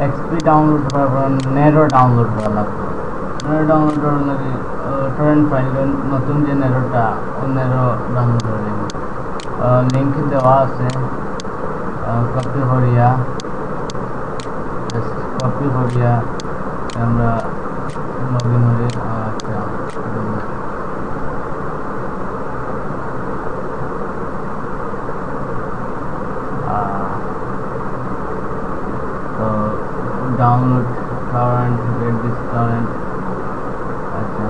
XP download করার পর narrow download করা লাগবে। নেরো ডাউনলোড করার লাগে টরেন্ট ফাইল নতুন যে নেরোটা ও নেরো ডাউনলোড করে নেব। লিঙ্ক দেওয়া আছে, কপি করিয়া আমরা লগ ইন হয়ে আচ্ছা তো download torrent, get this torrent, अच्छा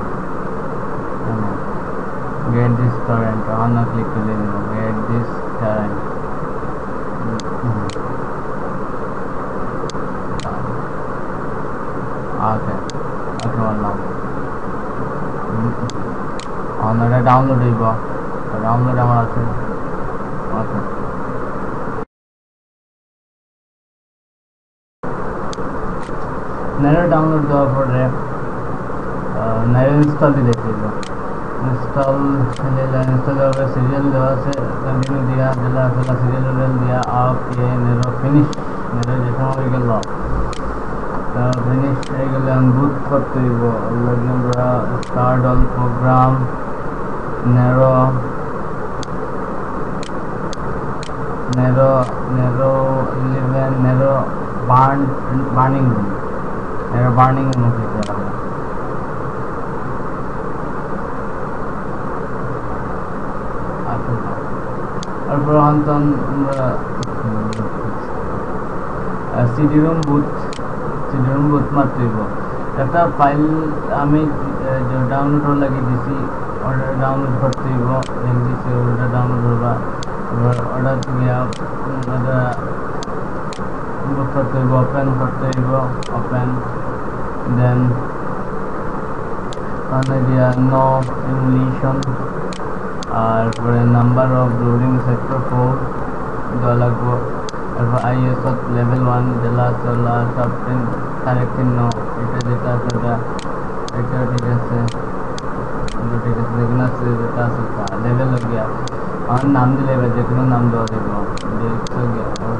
get this torrent on click कर लेंगे, get this torrent okay वाला on डाउनलोड होइबो डाउनलोड আমার আছে okay नेरो डाउनलोड দেওয়ার পরে নেরো ইনস্টল দিতে হবে। ইনস্টল হবে সিরিয়াল দেওয়া আছে, কন্টিনিউ দিয়া দিলা ফেলা সিরিয়াল দিয়া ওকে নেরো ফিনিশ। নেরো যে সময় হয়ে গেল তো ফিনিশ হয়ে গেলে বুট করতে হইব। লাগে আমরা start all program narrow narrow narrow 11 narrow burning room narrow burning में क्लिक करा और फिर हम सीडी रूम बुट मारते एक फाइल हमें जो डाउनलोड लगे दिसी ऑर्डर डाउनलोड करते लिंक दिसी ऑर्डर डाउनलोड होगा ऑर्डर गया बुक करते ओपन करते ओपन देन दिया नो इमुलेशन और फिर नंबर ऑफ लोडिंग सेक्टर 4 दो लगभग और आईएसओ लेवल 1 दिला चला सब करेक्ट नो এটা যেটা সেটা এটা ঠিক আছে लेकिन से যেটা আছে लेवल हो गया और नाम दिले যে কোনো নাম দেওয়া দেব যে हो गया और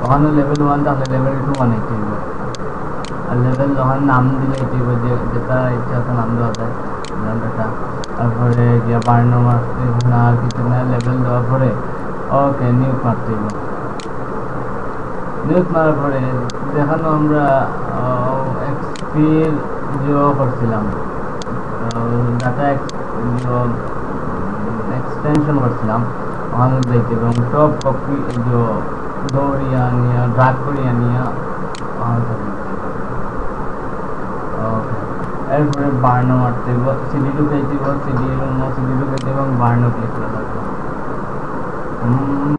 ওখানে লেভেল 1 তাহলে লেভেল 2 বানাইতে হবে আর লেভেল যখন নাম দিলে যেটা ইচ্ছা আছে নাম দেওয়া যায় নামটা তারপরে গিয়ে বার্ন মারতে না আর কিছু না লেভেল দেওয়ার পরে ওকে নিউ মারতে হবে। নিউ মারার পরে দেখানো আমরা এক্সপির যে করছিলাম ডাটা एक्सटेंशन करছিলাম ওখানে যাইতে এবং টপ কপি যে দৌড়িয়া নিয়ে ড্রাগ করিয়া নিয়ে এরপরে বার্ন মারতে হইব সিডি ঢুকাইতে হইব সিডি ঢুকাইতে এবং বার্ন ক্লিক করা লাগবে।